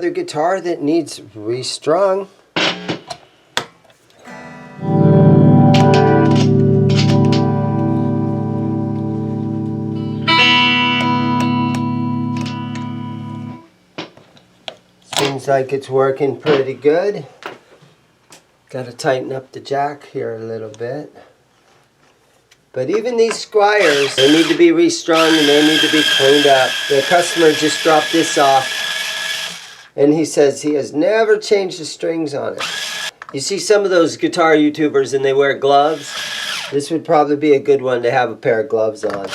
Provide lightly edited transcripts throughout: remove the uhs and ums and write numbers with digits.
another guitar that needs restrung. Seems like it's working pretty good. Got to tighten up the jack here a little bit. But even these Squires, they need to be restrung and they need to be cleaned up. The customer just dropped this off and he says he has never changed the strings on it. You see some of those guitar YouTubers and they wear gloves. This would probably be a good one to have a pair of gloves on.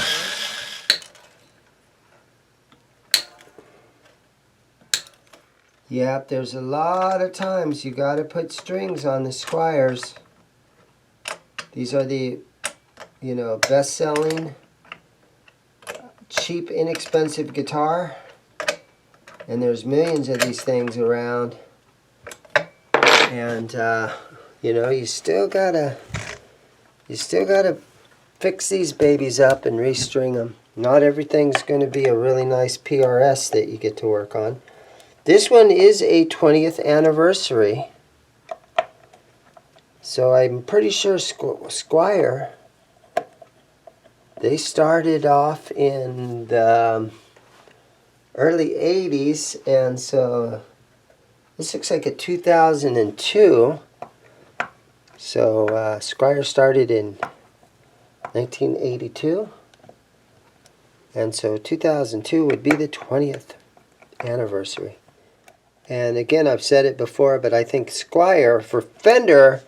Yep, there's a lot of times you got to put strings on the Squires. These are the, you know, best-selling, cheap, inexpensive guitar. And there's millions of these things around. And, you know, you still gotta fix these babies up and restring them. Not everything's going to be a really nice PRS that you get to work on. This one is a 20th anniversary. So I'm pretty sure Squire, they started off in the early 80s, and so this looks like a 2002. So Squire started in 1982, and so 2002 would be the 20th anniversary. And again, I've said it before, but I think Squire, for Fender,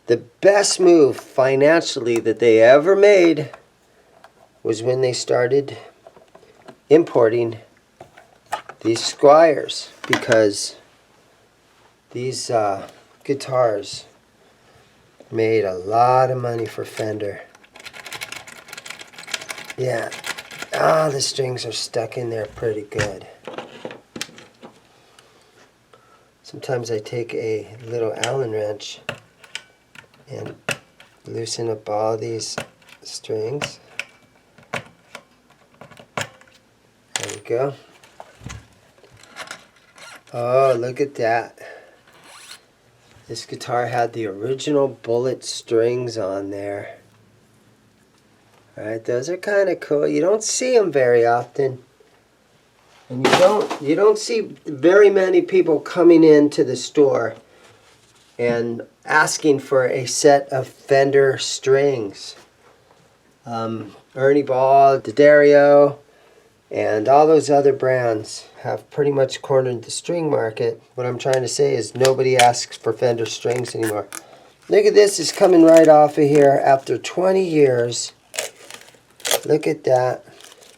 the best move financially that they ever made was when they started importing these Squires, because these guitars made a lot of money for Fender. Yeah, the strings are stuck in there pretty good. Sometimes I take a little Allen wrench and loosen up all these strings. There we go. Oh, look at that. This guitar had the original bullet strings on there. Alright, those are kind of cool. You don't see them very often. And you don't see very many people coming into the store and asking for a set of Fender strings. Ernie Ball, D'Addario, and all those other brands have pretty much cornered the string market. What I'm trying to say is nobody asks for Fender strings anymore. Look at this, it's coming right off of here after 20 years. Look at that.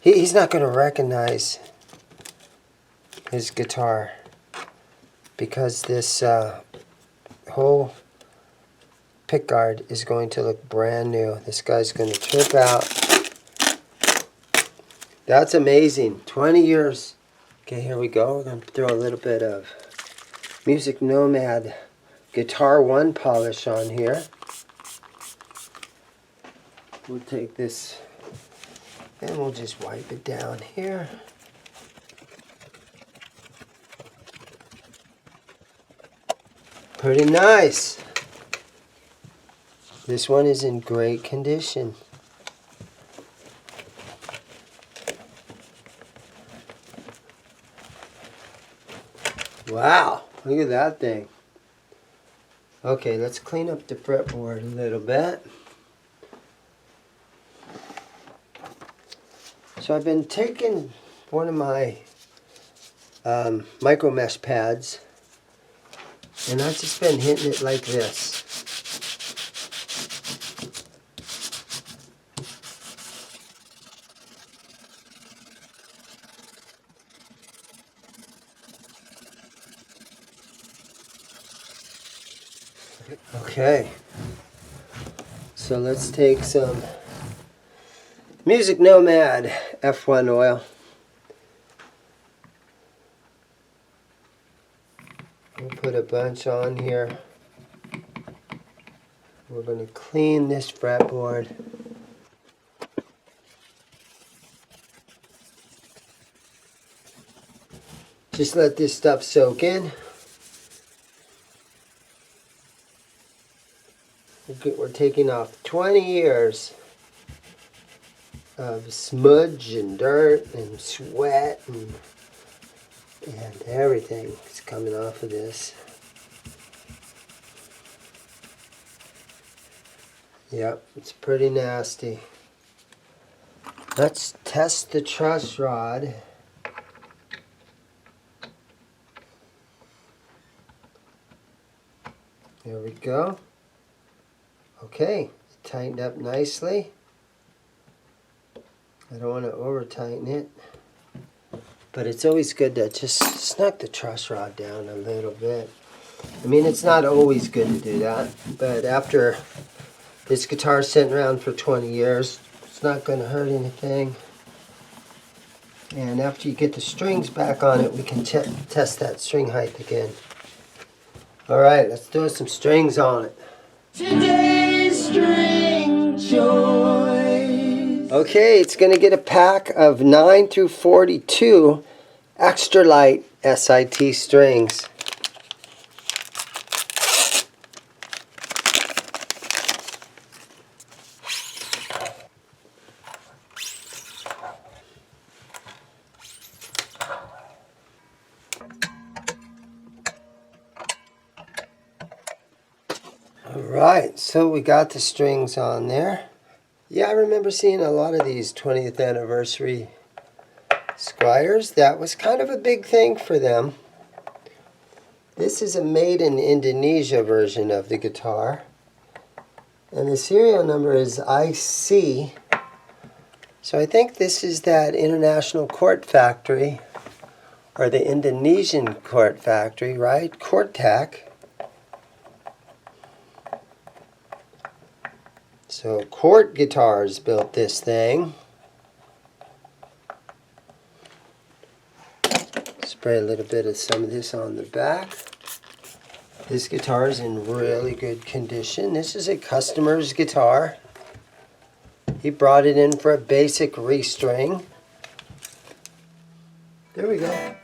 He's not going to recognize his guitar because this whole pickguard is going to look brand new. This guy's going to trip out. That's amazing. 20 years. Okay, here we go. We're going to throw a little bit of Music Nomad Guitar 1 polish on here. We'll take this and we'll just wipe it down here. Pretty nice. This one is in great condition. Wow, look at that thing. Okay, let's clean up the fretboard a little bit. So I've been taking one of my micro mesh pads, and I've just been hitting it like this. Okay, so let's take some Music Nomad F1 oil. We'll put a bunch on here. We're going to clean this fretboard. Just let this stuff soak in. We're taking off 20 years of smudge and dirt and sweat and everything is coming off of this. Yep, it's pretty nasty. Let's test the truss rod. There we go. Okay, tightened up nicely. I don't want to over tighten it, but it's always good to just snug the truss rod down a little bit. I mean, it's not always good to do that, but after this guitar's sitting around for 20 years, it's not going to hurt anything. And after you get the strings back on it, we can test that string height again. Alright, let's do some strings on it. Today's string choice. Okay, it's going to get a pack of 9 through 42 extra light SIT strings. Alright, so we got the strings on there. Yeah, I remember seeing a lot of these 20th anniversary Squires. That was kind of a big thing for them. This is a made in Indonesia version of the guitar. And the serial number is IC. So I think this is that international court factory, or the Indonesian court factory, right? Kortak. So Court Guitars built this thing. Spray a little bit of some of this on the back. This guitar is in really good condition. This is a customer's guitar. He brought it in for a basic restring. There we go.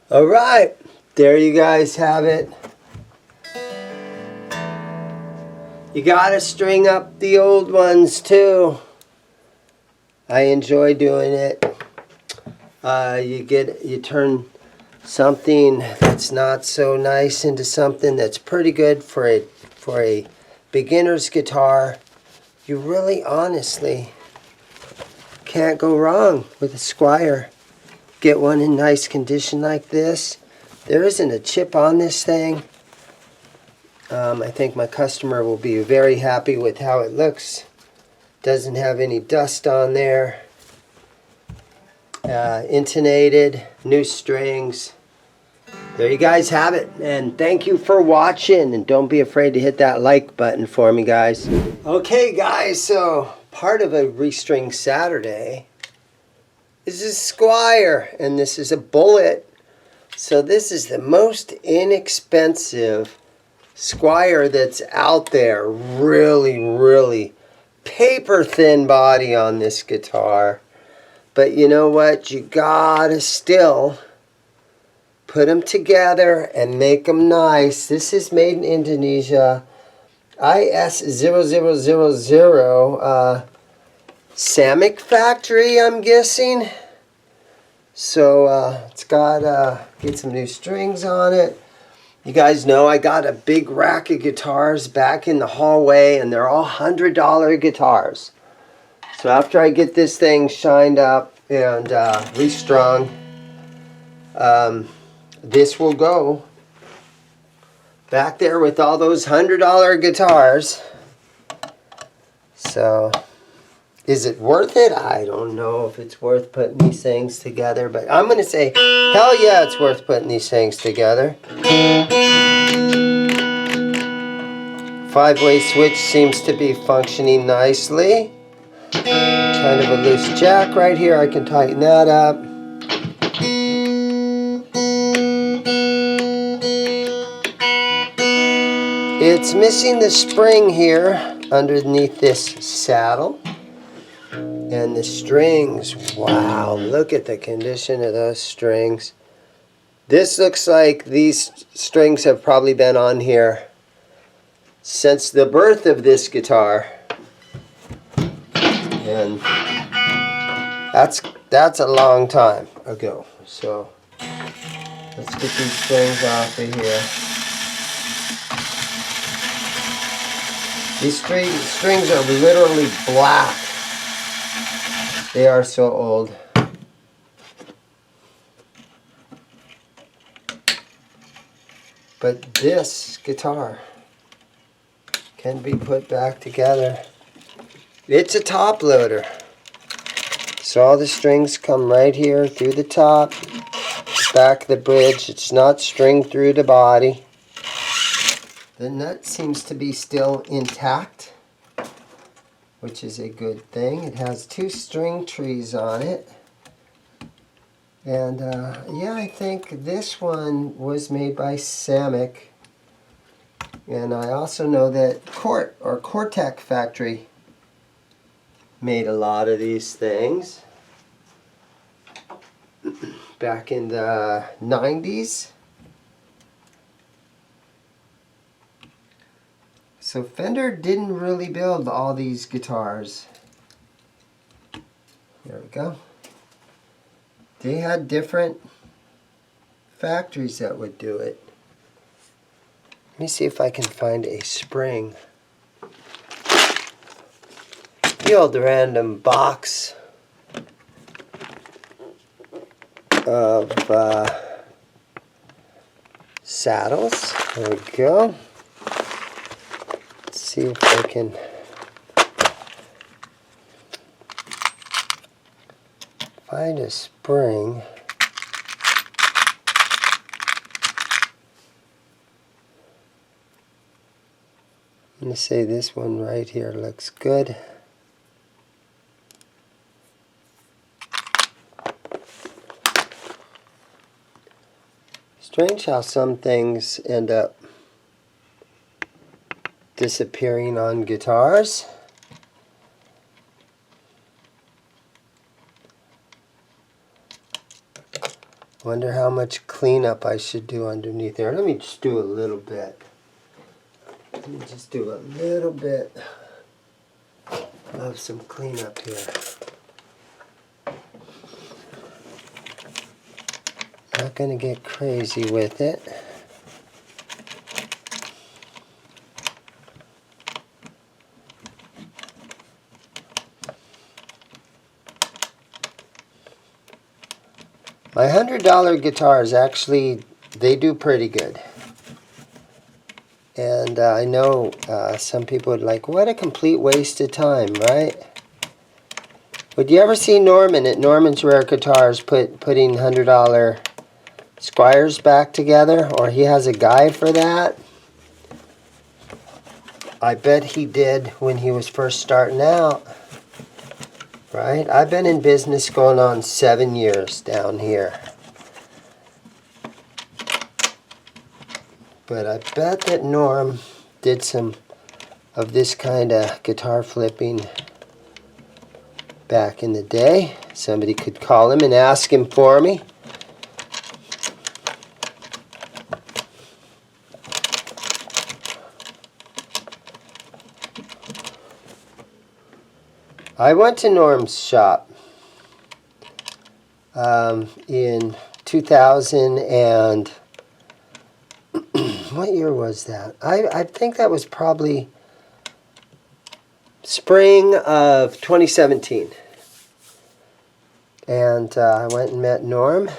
All right, there you guys have it. You gotta string up the old ones too. I enjoy doing it. You turn something that's not so nice into something that's pretty good for a beginner's guitar. You really honestly can't go wrong with a Squire. Get one in nice condition like this. There isn't a chip on this thing. I think my customer will be very happy with how it looks. Doesn't have any dust on there. Intonated, new strings. There you guys have it. And thank you for watching. And don't be afraid to hit that like button for me, guys. Okay, guys, so part of a Restring Saturday. This is Squire, and this is a Bullet. So this is the most inexpensive Squire that's out there. Really, really paper thin body on this guitar. But you know what? You gotta still put them together and make them nice. This is made in Indonesia. IS0000. Samick factory, I'm guessing. So it's got get some new strings on it. You guys know I got a big rack of guitars back in the hallway, and they're all $100 guitars. So after I get this thing shined up and restrung, this will go back there with all those $100 guitars. So, is it worth it? I don't know if it's worth putting these things together, but I'm going to say, hell yeah, it's worth putting these things together. 5-way switch seems to be functioning nicely. Kind of a loose jack right here. I can tighten that up. It's missing the spring here underneath this saddle. And the strings, wow, look at the condition of those strings. This looks like these strings have probably been on here since the birth of this guitar. And that's a long time ago. So let's get these strings off of here. These strings are literally black. They are so old. But this guitar can be put back together. It's a top loader. So all the strings come right here through the top, back of the bridge. It's not stringed through the body. The nut seems to be still intact, which is a good thing. It has 2 string trees on it. And yeah, I think this one was made by Samick. And I also know that Cortec factory made a lot of these things back in the 90s. So Fender didn't really build all these guitars. There we go. They had different factories that would do it. Let me see if I can find a spring. The old random box of saddles. There we go. Let's see if I can find a spring. I'm going to say this one right here looks good. Strange how some things end up disappearing on guitars. Wonder how much cleanup I should do underneath there. Let me just do a little bit. Let me just do a little bit of some cleanup here. Not going to get crazy with it. My $100 guitars actually, they do pretty good. And I know some people would like, what a complete waste of time, right? Would you ever see Norman at Norman's Rare Guitars putting $100 Squires back together? Or he has a guy for that? I bet he did when he was first starting out. Right? I've been in business going on 7 years down here. But I bet that Norm did some of this kind of guitar flipping back in the day. Somebody could call him and ask him for me. I went to Norm's shop in 2000 and what year was that? I think that was probably spring of 2017. And I went and met Norm.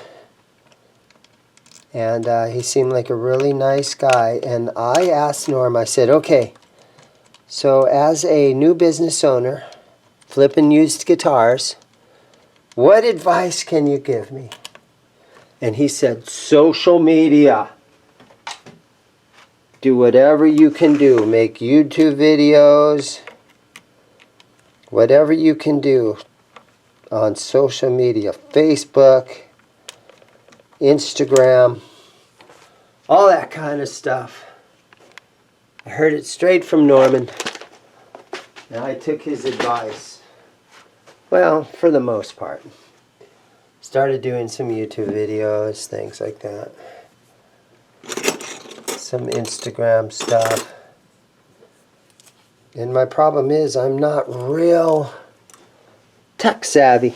And he seemed like a really nice guy. And I asked Norm, I said, okay, So as a new business owner, flipping used guitars, what advice can you give me? And he said, social media. Do whatever you can do. Make YouTube videos. Whatever you can do on social media. Facebook, Instagram, all that kind of stuff. I heard it straight from Norman. And I took his advice. Well, for the most part. Started doing some YouTube videos, things like that. Some Instagram stuff. And my problem is I'm not real tech savvy,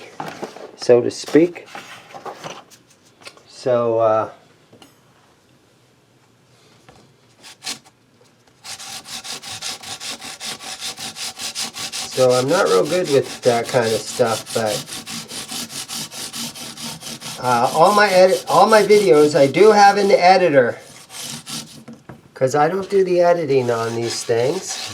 so to speak. So, I'm not real good with that kind of stuff, but all my videos, I do have an editor, because I don't do the editing on these things.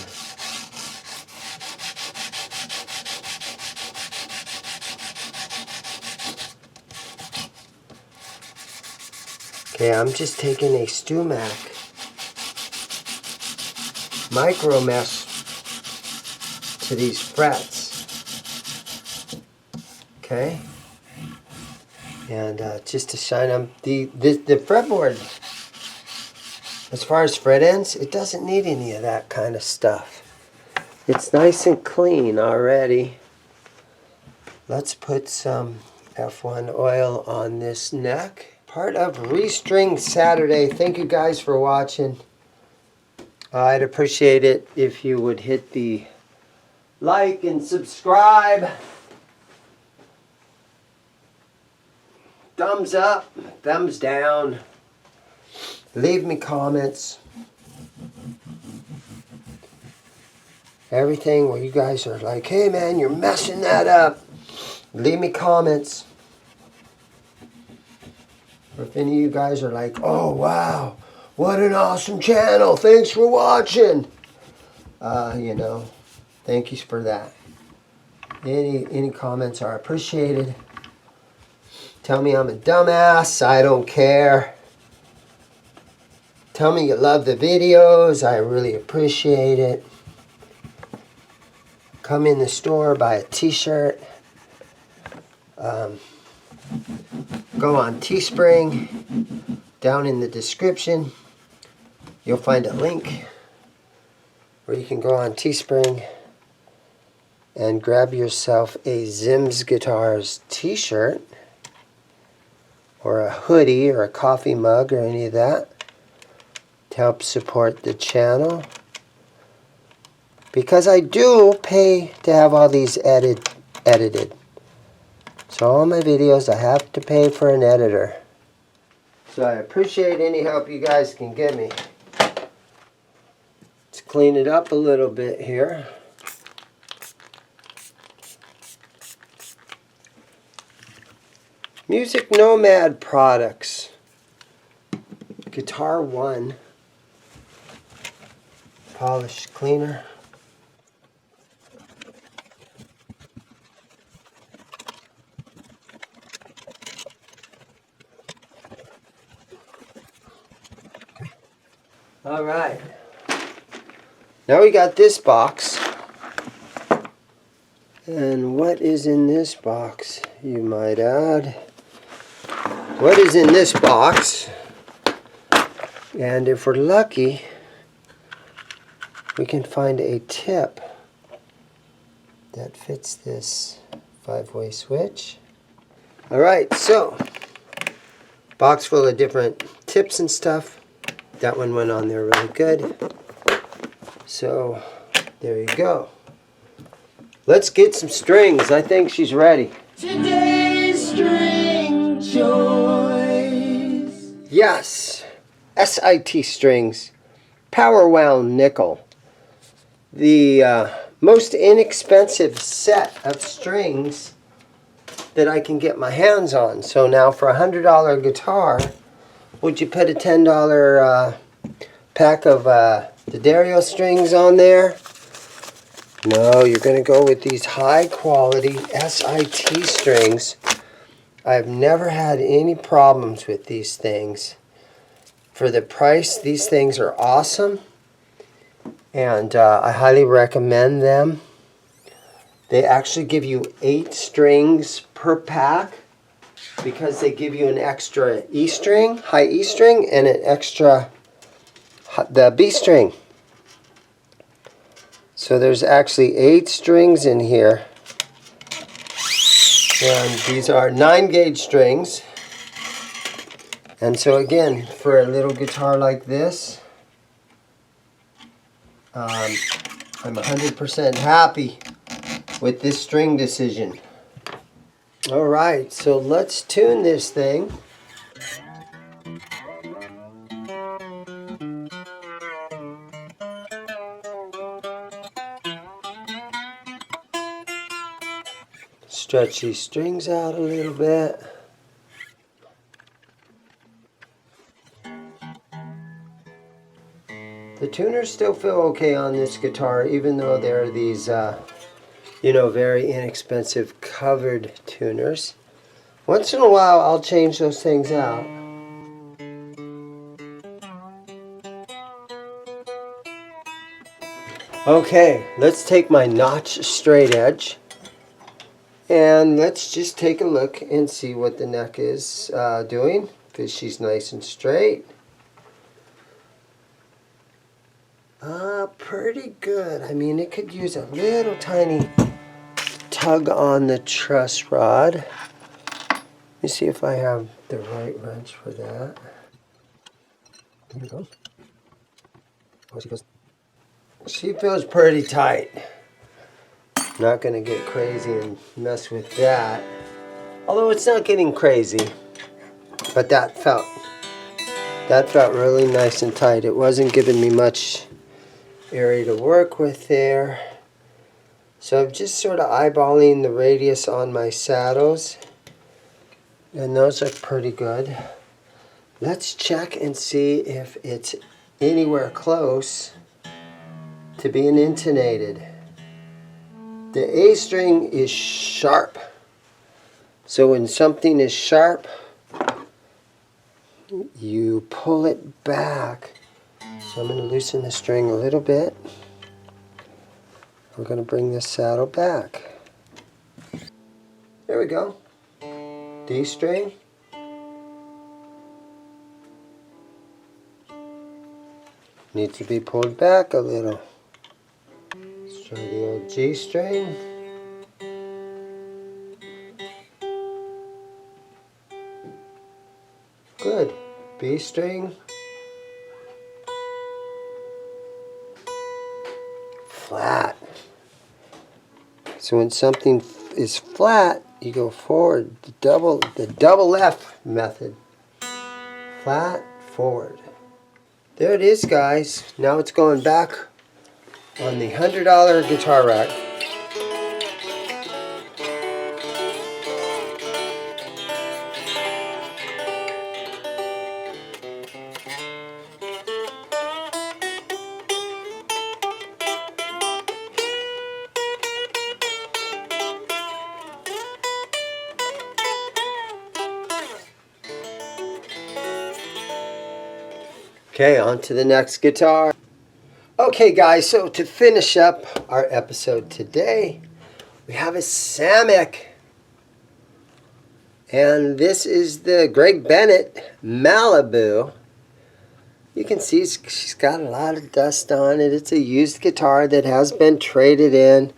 Okay, I'm just taking a StewMac micro mesh to these frets. Okay, and just to shine them. The fretboard, as far as fret ends, it doesn't need any of that kind of stuff. It's nice and clean already. Let's put some F1 oil on this neck. Part of Restring Saturday. Thank you guys for watching. I'd appreciate it if you would hit the like and subscribe. Thumbs up, thumbs down. Leave me comments. Everything where you guys are like, hey man, you're messing that up. Leave me comments. Or if any of you guys are like, oh wow, what an awesome channel. Thanks for watching. You know, thank you for that. Any comments are appreciated. Tell me I'm a dumbass. I don't care. Tell me you love the videos. I really appreciate it. Come in the store, buy a t-shirt. Go on Teespring. Down in the description, you'll find a link where you can go on Teespring and grab yourself a ZIMM'S Guitars t-shirt or a hoodie or a coffee mug or any of that to help support the channel, because I do pay to have all these edited. So all my videos I have to pay for an editor. So I appreciate any help you guys can give me. Let's clean it up a little bit here. Music Nomad products. Guitar 1 polish cleaner. All right. Now we got this box. And what is in this box, you might add? What is in this box? And if we're lucky, we can find a tip that fits this 5-way switch. All right, so box full of different tips and stuff. That one went on there really good. So there you go. Let's get some strings. I think she's ready. Today's string choice. Yes, SIT strings, power wound nickel. The most inexpensive set of strings that I can get my hands on. So now for a $100 guitar, would you put a $10 pack of the Dario strings on there? No, you're going to go with these high quality SIT strings. I've never had any problems with these things. For the price, these things are awesome. And I highly recommend them. They actually give you 8 strings per pack because they give you an extra E string, high E string, and an extra the B string. So there's actually 8 strings in here. And these are 9 gauge strings. And so again, for a little guitar like this, I'm 100% happy with this string decision. Alright, so let's tune this thing. Stretch these strings out a little bit. The tuners still feel okay on this guitar, even though there are these, very inexpensive covered tuners. Once in a while, I'll change those things out. Okay, let's take my notch straight edge. And let's just take a look and see what the neck is doing, because she's nice and straight. Pretty good. I mean, it could use a little tiny tug on the truss rod. Let me see if I have the right wrench for that. Here we go. Oh, she feels pretty tight. Not going to get crazy and mess with that. Although it's not getting crazy. But that felt really nice and tight. It wasn't giving me much area to work with there. So I'm just sort of eyeballing the radius on my saddles. And those are pretty good. Let's check and see if it's anywhere close to being intonated. The A string is sharp. So when something is sharp, you pull it back. So I'm going to loosen the string a little bit. We're going to bring this saddle back. There we go. D string. Needs to be pulled back a little. Let's try the old G string. Good. B string. Flat. So when something is flat, you go forward. The double F method. Flat, forward. There it is, guys. Now it's going back on the $100 guitar rack. Okay, on to the next guitar. Okay guys, so to finish up our episode today, we have a Samick. And this is the Greg Bennett Malibu. You can see she's got a lot of dust on it. It's a used guitar that has been traded in.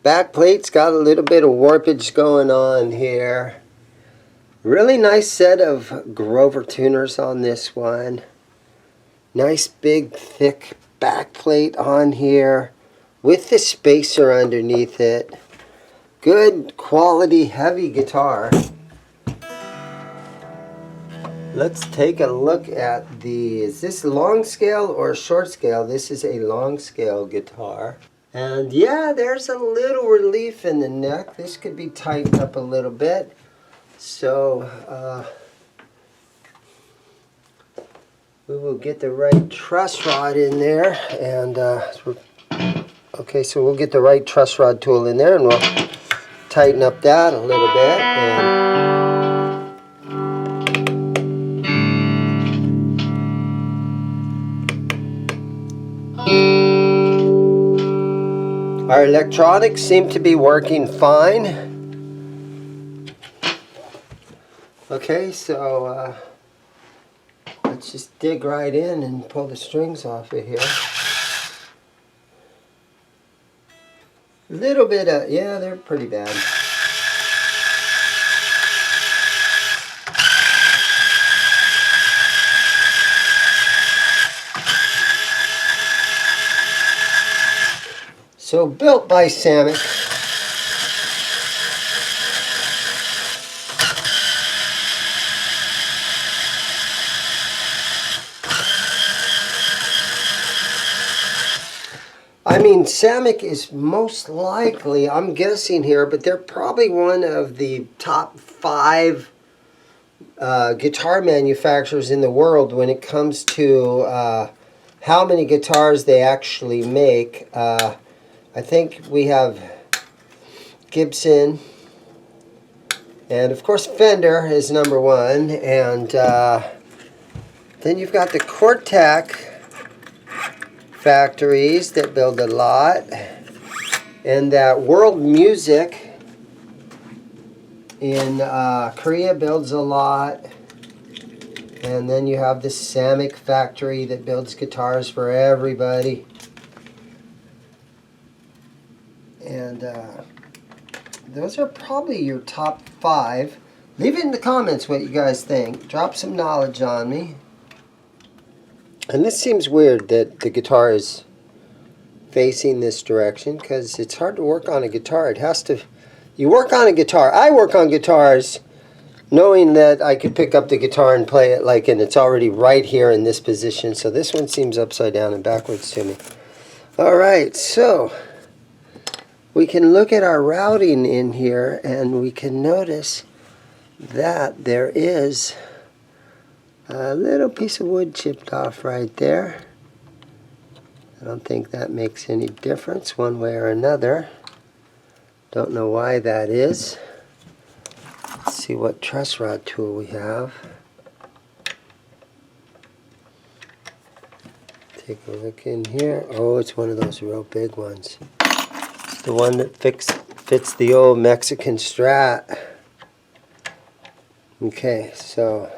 Back plate's got a little bit of warpage going on here. Really nice set of Grover tuners on this one. Nice big thick back plate on here with the spacer underneath it. Good quality heavy guitar. Let's take a look at is this long scale or short scale? This is a long scale guitar. And yeah, there's a little relief in the neck. This could be tightened up a little bit. So we will get the right truss rod in there, and we're Okay, so we'll get the right truss rod tool in there and we'll tighten up that a little bit. And our electronics seem to be working fine. Okay, so let's just dig right in and pull the strings off of here. A little bit of, yeah, they're pretty bad. So built by Samick. I mean, Samick is most likely, I'm guessing here, but they're probably one of the top 5 guitar manufacturers in the world when it comes to how many guitars they actually make. I think we have Gibson, and of course Fender is number 1, and then you've got the Cortac factories that build a lot, and that World Music in Korea builds a lot, and then you have the Samick factory that builds guitars for everybody, and those are probably your top 5. Leave it in the comments what you guys think. Drop some knowledge on me. And this seems weird that the guitar is facing this direction, because it's hard to work on a guitar. It has to, you work on a guitar. I work on guitars knowing that I could pick up the guitar and play it and it's already right here in this position. So this one seems upside down and backwards to me. All right, so we can look at our routing in here and we can notice that there is a little piece of wood chipped off right there. I don't think that makes any difference one way or another. Don't know why that is. Let's see what truss rod tool we have. Take a look in here. Oh, it's one of those real big ones. It's the one that fits the old Mexican Strat. Okay, so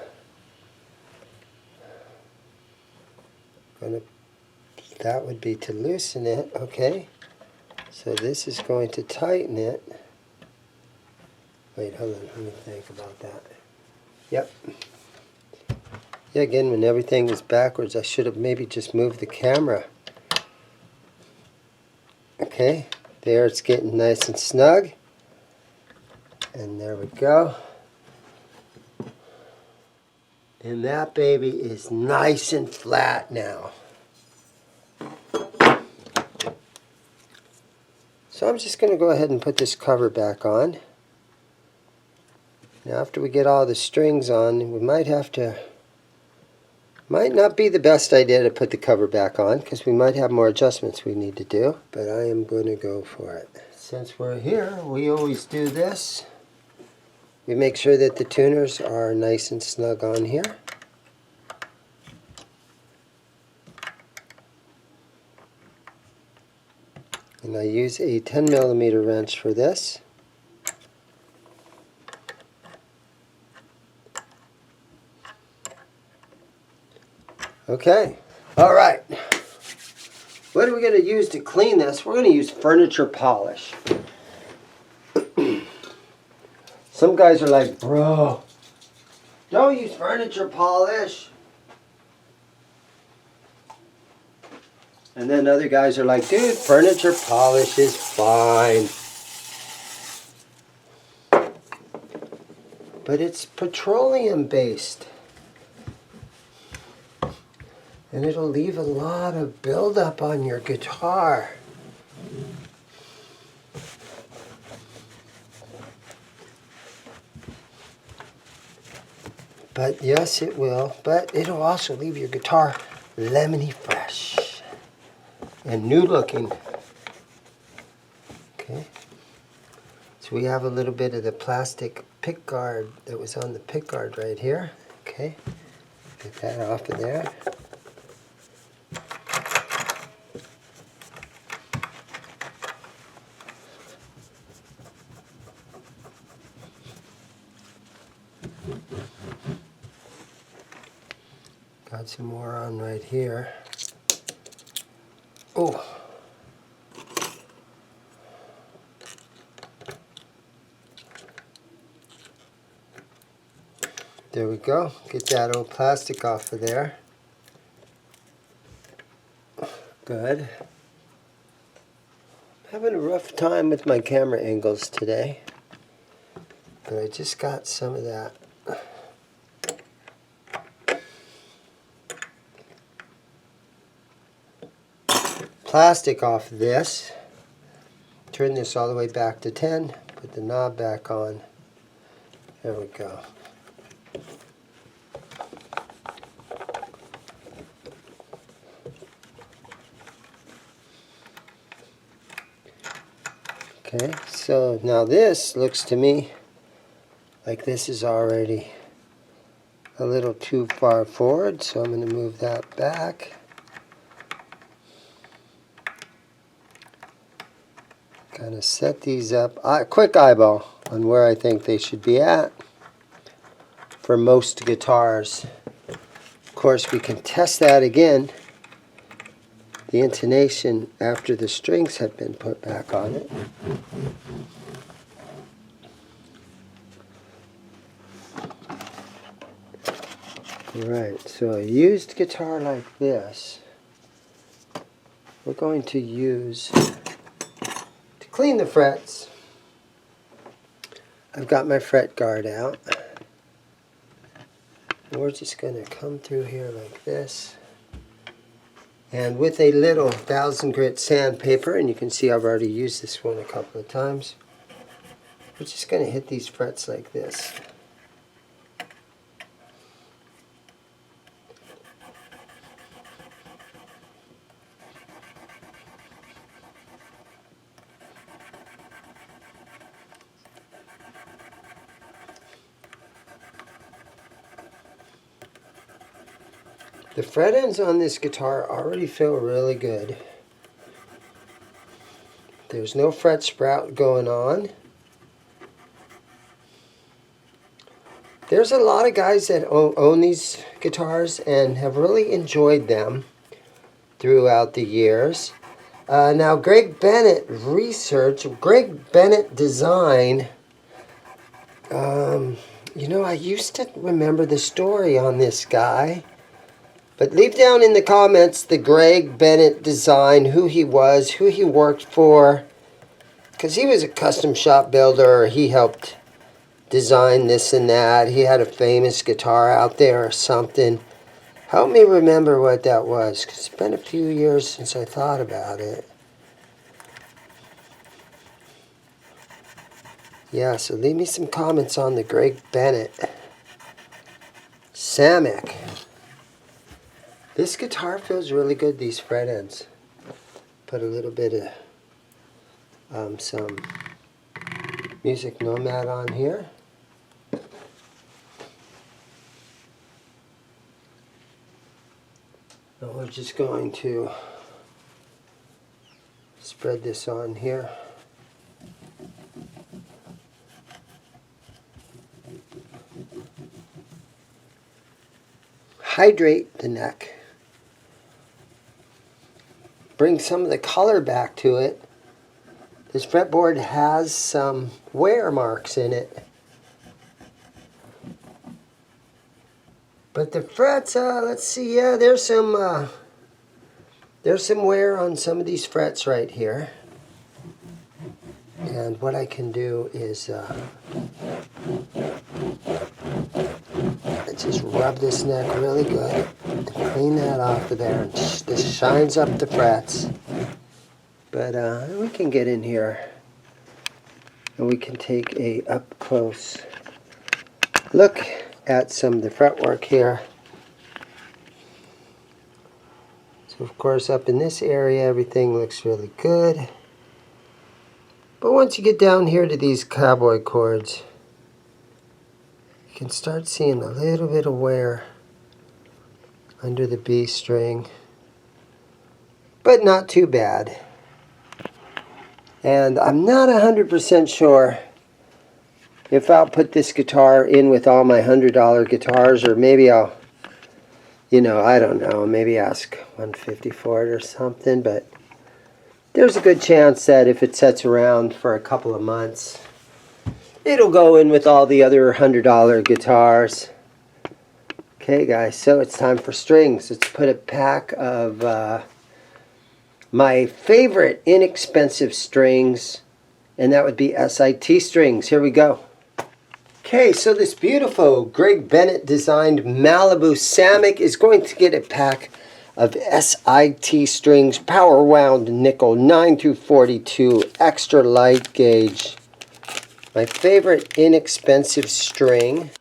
that would be to loosen it. Okay, so this is going to tighten it. Wait, hold on, let me think about that. Yep. Yeah, again, when everything is backwards, I should have maybe just moved the camera. Okay, there it's getting nice and snug. And there we go. And that baby is nice and flat now. So I'm just going to go ahead and put this cover back on. Now after we get all the strings on, we might not be the best idea to put the cover back on, because we might have more adjustments we need to do, but I am going to go for it. Since we're here, we always do this. We make sure that the tuners are nice and snug on here. And I use a 10mm wrench for this. Okay, all right. What are we going to use to clean this? We're going to use furniture polish. Some guys are like, bro, don't use furniture polish. And then other guys are like, dude, furniture polish is fine. But it's petroleum based. And it'll leave a lot of buildup on your guitar. But yes, it will. But it'll also leave your guitar lemony fresh and new looking. Okay. So we have a little bit of the plastic pick guard that was on the pick guard right here. Okay. Get that off of there. Got some more on right here. Oh. There we go. Get that old plastic off of there. Good. I'm having a rough time with my camera angles today, but I just got some of that. Plastic off of this. Turn this all the way back to 10. Put the knob back on. There we go. Okay, so now this looks to me like this is already a little too far forward, so I'm going to move that back. Kind of set these up. Quick eyeball on where I think they should be at for most guitars. Of course, we can test that again. The intonation after the strings have been put back on it. Alright, so a used guitar like this, we're going to use, to clean the frets, I've got my fret guard out. And we're just going to come through here like this. And with a little 1000 grit sandpaper, and you can see I've already used this one a couple of times, we're just going to hit these frets like this. The fret ends on this guitar already feel really good. There's no fret sprout going on. There's a lot of guys that own these guitars and have really enjoyed them throughout the years. Now Greg Bennett design, you know, I used to remember the story on this guy. But leave down in the comments the Greg Bennett design, who he was, who he worked for. Because he was a custom shop builder. He helped design this and that. He had a famous guitar out there or something. Help me remember what that was, because it's been a few years since I thought about it. Yeah, so leave me some comments on the Greg Bennett. Samick. This guitar feels really good, these fret ends. Put a little bit of some Music Nomad on here. And we're just going to spread this on here. Hydrate the neck. Bring some of the color back to it. This fretboard has some wear marks in it. But the frets, let's see, yeah, there's some wear on some of these frets right here. And what I can do is just rub this neck really good and clean that off of there. And this shines up the frets. But we can get in here and we can take a up close look at some of the fretwork here. So of course up in this area everything looks really good. But once you get down here to these cowboy chords, you can start seeing a little bit of wear under the B string, but not too bad. And I'm not 100% sure if I'll put this guitar in with all my $100 guitars, or maybe I'll, I don't know, maybe ask $150 for it or something, but there's a good chance that if it sets around for a couple of months, it'll go in with all the other $100 guitars. Okay, guys, so it's time for strings. Let's put a pack of my favorite inexpensive strings, and that would be SIT strings. Here we go. Okay, so this beautiful Greg Bennett designed Malibu Samick is going to get a pack of SIT strings, power wound nickel, 9 through 42, extra light gauge. My favorite inexpensive string.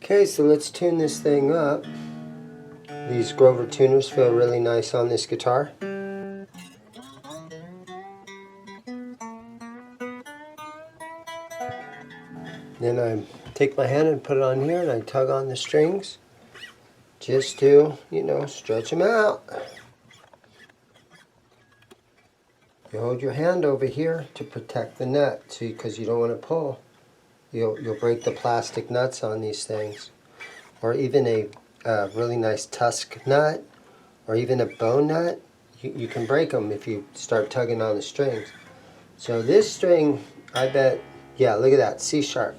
Okay, so let's tune this thing up. These Grover tuners feel really nice on this guitar. Then I take my hand and put it on here and I tug on the strings just to, stretch them out. You hold your hand over here to protect the nut, because you don't want to pull. You'll break the plastic nuts on these things. Or even a really nice tusk nut, or even a bone nut. You can break them if you start tugging on the strings. So this string, I bet, yeah, look at that, C sharp.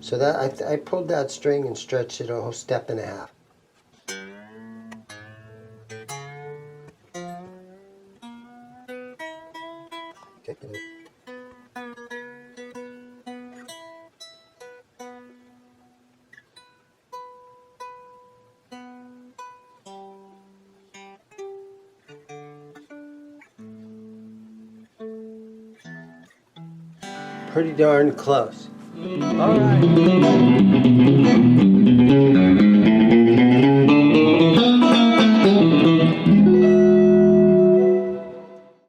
So that I pulled that string and stretched it a whole step and a half. Okay. Pretty darn close. All right.